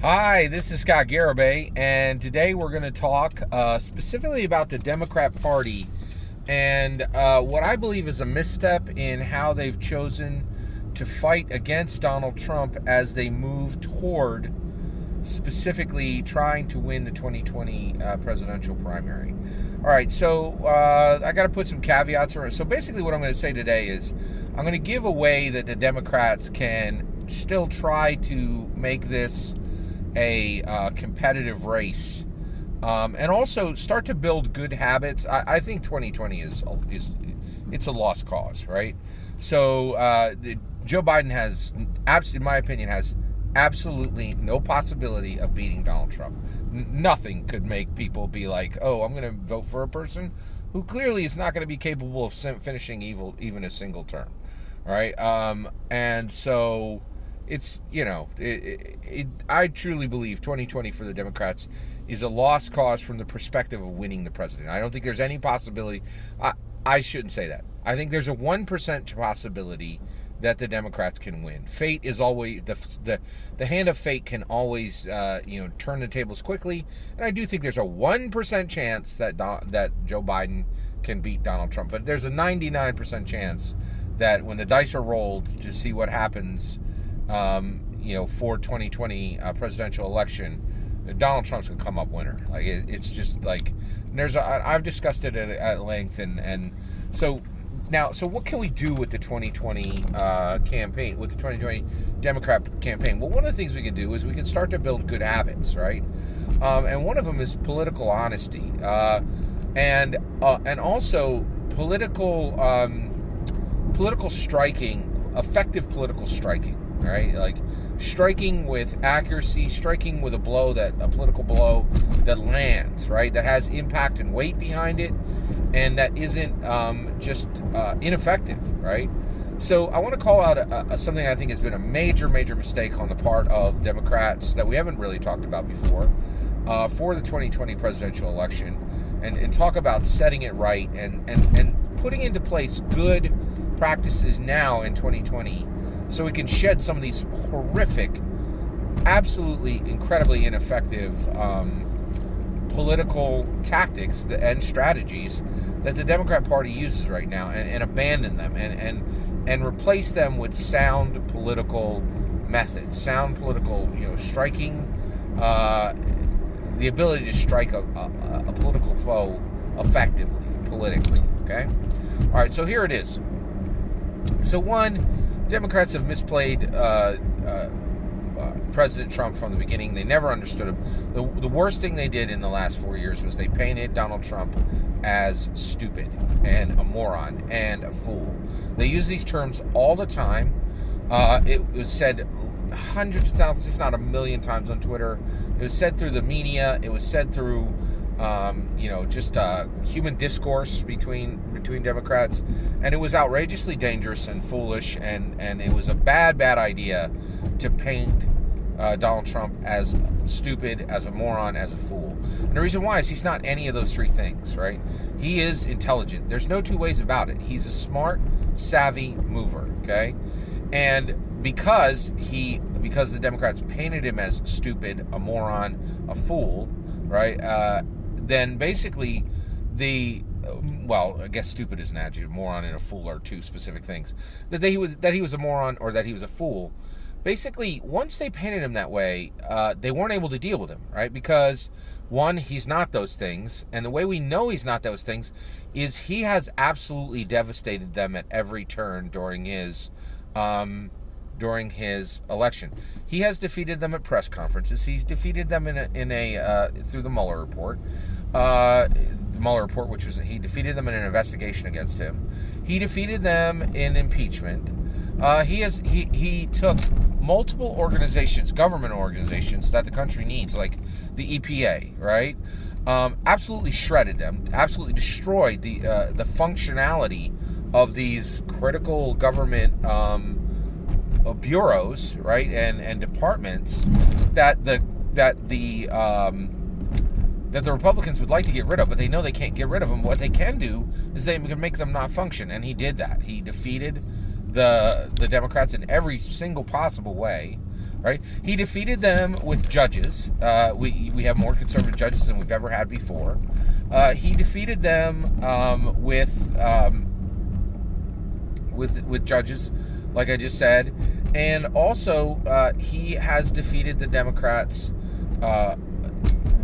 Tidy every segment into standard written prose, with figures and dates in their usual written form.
Hi, this is Scott Garibay, and today we're going to talk specifically about the Democrat Party and what I believe is a misstep in how they've chosen to fight against Donald Trump as they move toward specifically trying to win the 2020 presidential primary. All right, so I got to put some caveats around. So basically what I'm going to say today is I'm going to give a way that the Democrats can still try to make this a competitive race, and also start to build good habits. I think 2020 is it's a lost cause, right? So Joe Biden has, in my opinion, has absolutely no possibility of beating Donald Trump. Nothing could make people be like, "Oh, I'm going to vote for a person who clearly is not going to be capable of finishing even a single term." All right, and so it's, I truly believe 2020 for the Democrats is a lost cause from the perspective of winning the president. I don't think there's any possibility. I shouldn't say that. I think there's a 1% possibility that the Democrats can win. Fate is always the hand of fate can always turn the tables quickly, and I do think there's a 1% chance that Joe Biden can beat Donald Trump. But there's a 99% chance that when the dice are rolled to see what happens, for 2020 presidential election, Donald Trump's gonna come up winner. Like it's just like I've discussed it at length, and so what can we do with the 2020 campaign, with the 2020 Democrat campaign? Well, one of the things we can do is we can start to build good habits, right? And one of them is political honesty, and also political striking, effective political striking. All right, like striking with accuracy, striking with a political blow that lands, right? That has impact and weight behind it, and that isn't just ineffective, right? So I want to call out something I think has been a major mistake on the part of Democrats that we haven't really talked about before for the 2020 presidential election, and talk about setting it right and putting into place good practices now in 2020. So we can shed some of these horrific, absolutely incredibly ineffective political tactics and strategies that the Democrat Party uses right now, and abandon them and replace them with sound political methods, sound political, striking, the ability to strike a political foe effectively, politically, okay? All right, so here it is. So one, Democrats have misplayed President Trump from the beginning. They never understood him. The worst thing they did in the last 4 years was they painted Donald Trump as stupid and a moron and a fool. They use these terms all the time. It was said hundreds of thousands, if not a million times on Twitter. It was said through the media. It was said through human discourse between Democrats, and it was outrageously dangerous and foolish, and it was a bad idea to paint Donald Trump as stupid, as a moron, as a fool. And the reason why is he's not any of those three things, right? He is intelligent. There's no two ways about it. He's a smart, savvy mover, okay? And because the Democrats painted him as stupid, a moron, a fool, right? Then basically I guess stupid is an adjective. Moron and a fool are two specific things. That he was a moron or that he was a fool. Basically, once they painted him that way, they weren't able to deal with him, right? Because one, he's not those things, and the way we know he's not those things is he has absolutely devastated them at every turn during his election. He has defeated them at press conferences. He's defeated them through the Mueller report. The Mueller report, he defeated them in an investigation against him. He defeated them in impeachment. He took multiple organizations, government organizations that the country needs, like the EPA, right? Absolutely shredded them. Absolutely destroyed the functionality of these critical government bureaus, right, and departments that the Republicans would like to get rid of, but they know they can't get rid of them. What they can do is they can make them not function, and he did that. He defeated the Democrats in every single possible way, right? He defeated them with judges. We have more conservative judges than we've ever had before. He defeated them with judges, like I just said, and also he has defeated the Democrats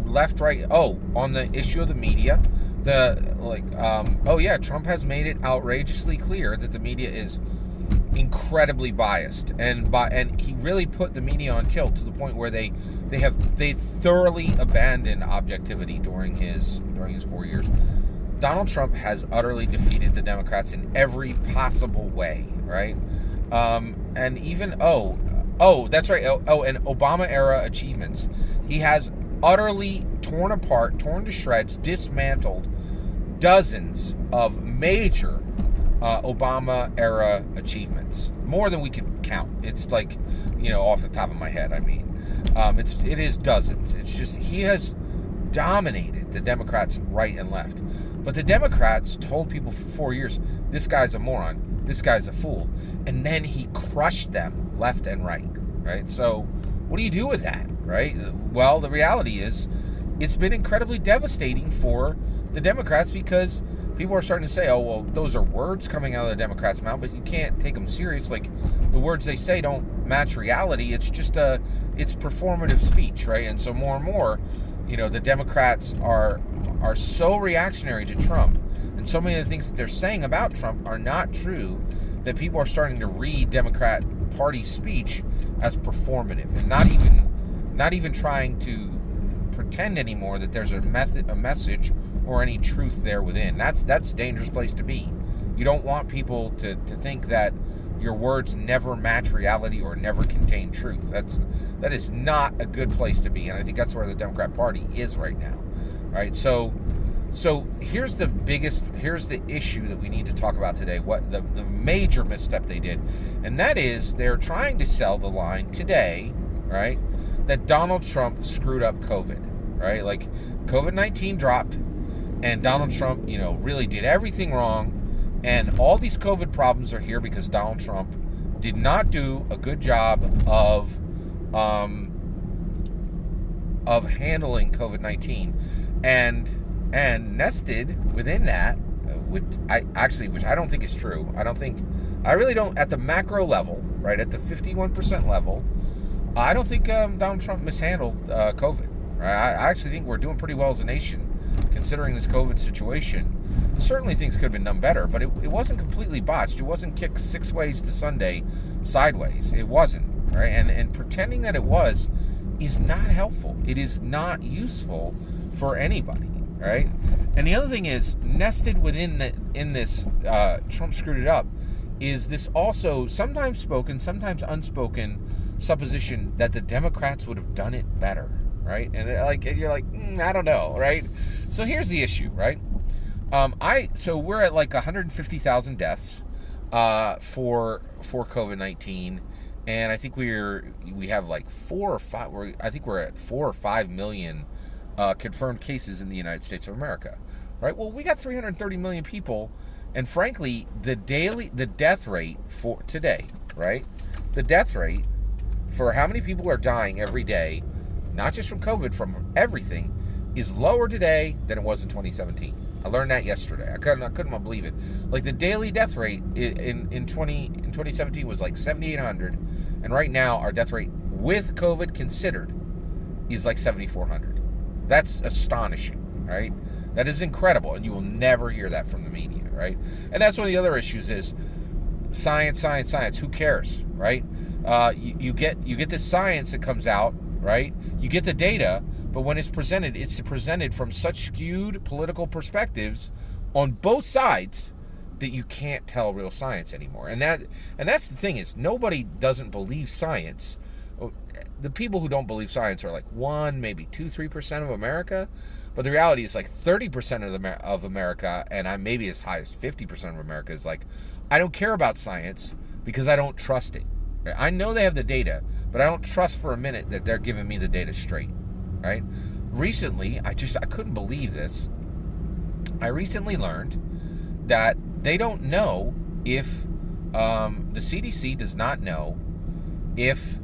left, right. Oh, on the issue of the media, Trump has made it outrageously clear that the media is incredibly biased, and he really put the media on tilt to the point where they thoroughly abandoned objectivity during his 4 years. Donald Trump has utterly defeated the Democrats in every possible way, right? And even that's right. And Obama era achievements. He has utterly torn apart, torn to shreds, dismantled dozens of major Obama era achievements, more than we could count. It's like, off the top of my head. I mean, it is dozens. It's just he has dominated the Democrats right and left. But the Democrats told people for 4 years, this guy's a moron, this guy's a fool, and then he crushed them left and right. Right. So what do you do with that? Right. Well, the reality is, it's been incredibly devastating for the Democrats because people are starting to say, oh, well, those are words coming out of the Democrats' mouth, but you can't take them serious. Like, the words they say don't match reality. It's just it's performative speech, right? And so more and more, the Democrats are so reactionary to Trump, and so many of the things that they're saying about Trump are not true, that people are starting to read Democrat Party speech as performative, and not even trying to pretend anymore that there's a message or any truth there within. That's a dangerous place to be. You don't want people to think that your words never match reality or never contain truth. That is not a good place to be, and I think that's where the Democrat Party is right now. Right? So here's the issue that we need to talk about today. What the major misstep they did, and that is they're trying to sell the line today, right, that Donald Trump screwed up COVID, right? Like, COVID-19 dropped, and Donald Trump, really did everything wrong, and all these COVID problems are here because Donald Trump did not do a good job of handling COVID-19, and nested within that, which I don't think is true. I really don't, at the macro level, right, at the 51% level, I don't think Donald Trump mishandled COVID. Right? I actually think we're doing pretty well as a nation, considering this COVID situation. Certainly things could have been done better, but it wasn't completely botched. It wasn't kicked 6 ways to Sunday sideways. It wasn't, right? And pretending that it was is not helpful. It is not useful for anybody, right? And the other thing is, nested within this Trump screwed it up, is this also sometimes spoken, sometimes unspoken supposition that the Democrats would have done it better, right? And you're like, I don't know, right? So here's the issue, right? So we're at like 150,000 deaths for COVID-19, and I think we have like 4 or 5. I think we're at 4 or 5 million confirmed cases in the United States of America, right? Well, we got 330 million people, and frankly, the death rate for today, right? The death rate for how many people are dying every day, not just from COVID, from everything, is lower today than it was in 2017. I learned that yesterday. I couldn't believe it. Like, the daily death rate in 2017 was like 7,800, and right now our death rate with COVID considered is like 7,400. That's astonishing, right? That is incredible, and you will never hear that from the media, right? And that's one of the other issues is science. Who cares, right? You get this science that comes out, right? You get the data, but when it's presented from such skewed political perspectives on both sides that you can't tell real science anymore. And that's the thing, is nobody doesn't believe science. The people who don't believe science are like 1, maybe 2-3% of America, but the reality is like 30% of America, and maybe as high as 50% of America is like, I don't care about science because I don't trust it. Right? I know they have the data, but I don't trust for a minute that they're giving me the data straight. Right? Recently, I couldn't believe this. I recently learned that they don't know if the CDC does not know if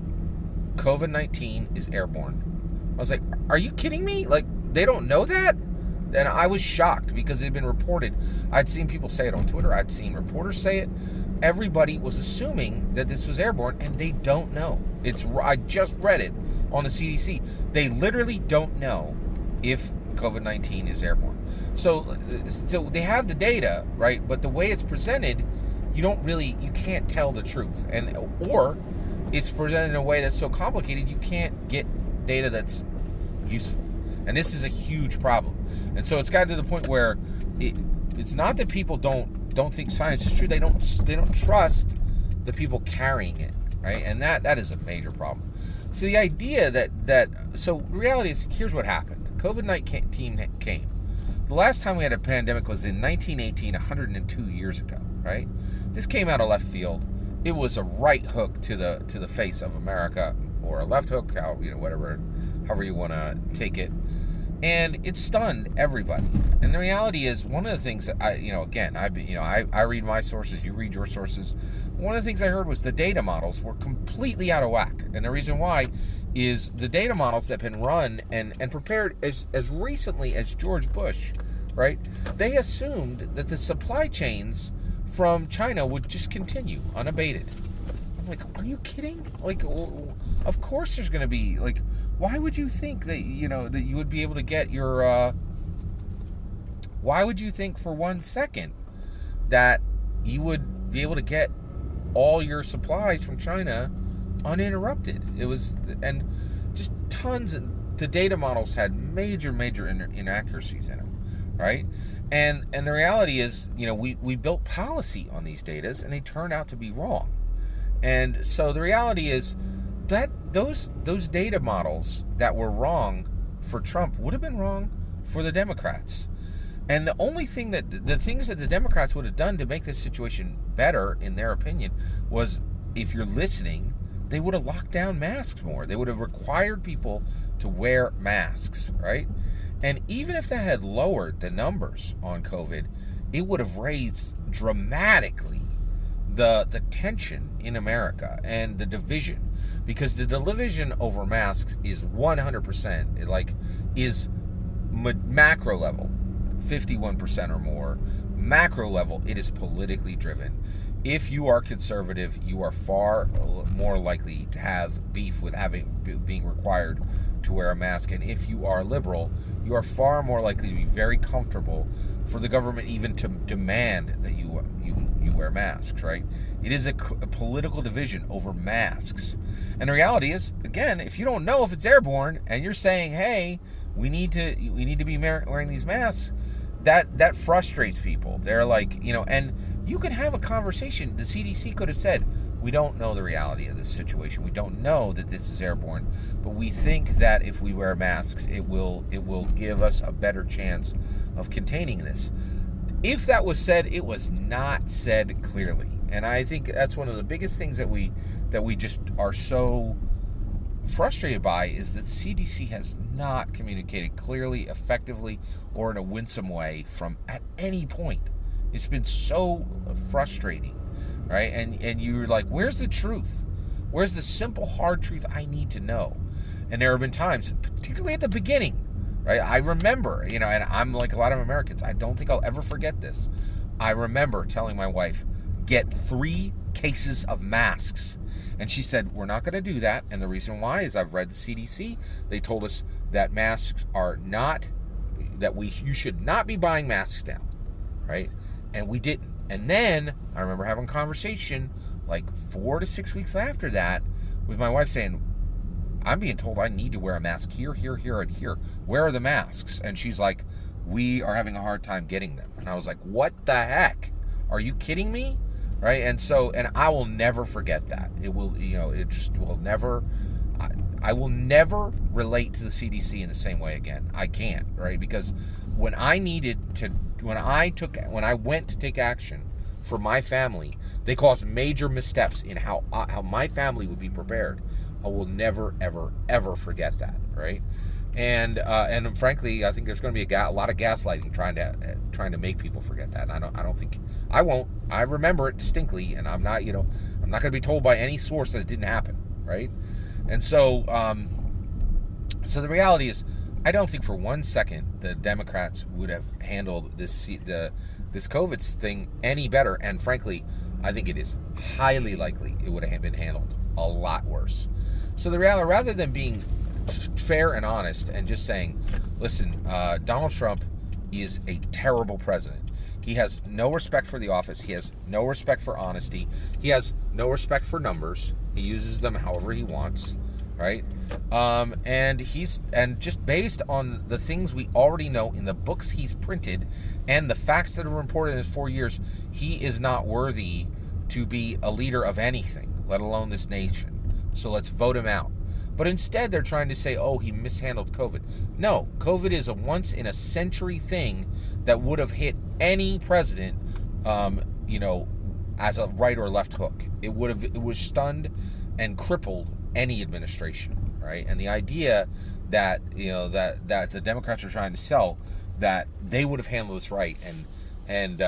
COVID-19 is airborne. I was like, are you kidding me? Like, they don't know that? And I was shocked because it had been reported. I'd seen people say it on Twitter. I'd seen reporters say it. Everybody was assuming that this was airborne, and they don't know. I just read it on the CDC. They literally don't know if COVID-19 is airborne. So they have the data, right? But the way it's presented, you can't tell the truth. Or it's presented in a way that's so complicated, you can't get data that's useful. And this is a huge problem. And so it's gotten to the point where it's not that people don't think science is true. They don't trust the people carrying it, right? And that is a major problem. So the idea so reality is, here's what happened. COVID-19 came. The last time we had a pandemic was in 1918, 102 years ago, right? This came out of left field. It was a right hook to the face of America, or a left hook, however you want to take it. And it stunned everybody. And the reality is, one of the things that I read my sources, you read your sources. One of the things I heard was the data models were completely out of whack. And the reason why is the data models that have been run and prepared as recently as George Bush, right? They assumed that the supply chains from China would just continue unabated. I'm like, are you kidding? Like, of course there's going to be, like, why would you think that you would be able to get your why would you think for 1 second that you would be able to get all your supplies from China uninterrupted? It was, and just tons of the data models had major inaccuracies in them, right? And the reality is, we built policy on these data and they turned out to be wrong. And so the reality is that those data models that were wrong for Trump would have been wrong for the Democrats. And the things that the Democrats would have done to make this situation better, in their opinion, was, if you're listening, they would have locked down masks more. They would have required people to wear masks, right? And even if that had lowered the numbers on COVID, it would have raised dramatically the tension in America and the division. Because the division over masks is 100%, is macro level, 51% or more. Macro level, it is politically driven. If you are conservative, you are far more likely to have beef with being required to wear a mask. And if you are liberal, you are far more likely to be very comfortable for the government even to demand that you wear masks, right? It is a political division over masks. And the reality is, again, if you don't know if it's airborne and you're saying, hey, we need to be wearing these masks, that frustrates people. They're like, and you can have a conversation. The CDC could have said, we don't know the reality of this situation. We don't know that this is airborne, but we think that if we wear masks, it will give us a better chance of containing this. If that was said, it was not said clearly. And I think that's one of the biggest things that we just are so frustrated by, is that CDC has not communicated clearly, effectively, or in a winsome way at any point. It's been so frustrating, right? And you're like, where's the truth? Where's the simple, hard truth I need to know? And there have been times, particularly at the beginning, right? I remember, and I'm like a lot of Americans, I don't think I'll ever forget this. I remember telling my wife, get 3 cases of masks. And she said, we're not going to do that. And the reason why is, I've read the CDC. They told us that masks are not, you should not be buying masks now, right? And we didn't. And then I remember having a conversation like 4 to 6 weeks after that with my wife saying, I'm being told I need to wear a mask here, here, here, and here. Where are the masks? And she's like, we are having a hard time getting them. And I was like, what the heck? Are you kidding me? Right? And I will never forget that. It will, it just will never, I will never relate to the CDC in the same way again. I can't, right? Because when I went to take action for my family, they caused major missteps in how my family would be prepared. I will never, ever, ever forget that, right? And frankly, I think there's going to be a lot of gaslighting trying to make people forget that. And I don't think I won't. I remember it distinctly, and I'm not going to be told by any source that it didn't happen, right? And so, so the reality is, I don't think for 1 second the Democrats would have handled this COVID thing any better. And frankly, I think it is highly likely it would have been handled a lot worse. So the reality, rather than being fair and honest and just saying, listen, Donald Trump is a terrible president. He has no respect for the office. He has no respect for honesty. He has no respect for numbers. He uses them however he wants, right? And just based on the things we already know in the books he's printed and the facts that are reported in his 4 years, he is not worthy to be a leader of anything, let alone this nation. So let's vote him out. But instead, they're trying to say, oh, he mishandled COVID. No, COVID is a once-in-a-century thing that would have hit any president, as a right or left hook. It was stunned and crippled any administration, right? And the idea that, that the Democrats are trying to sell, that they would have handled this right, and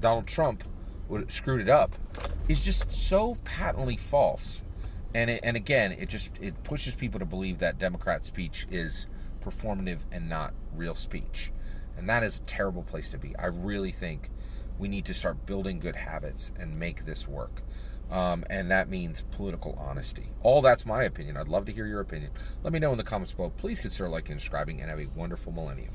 Donald Trump would have screwed it up, is just so patently false. And again, it pushes people to believe that Democrat speech is performative and not real speech. And that is a terrible place to be. I really think we need to start building good habits and make this work. And that means political honesty. All that's my opinion. I'd love to hear your opinion. Let me know in the comments below. Please consider liking and subscribing, and have a wonderful millennium.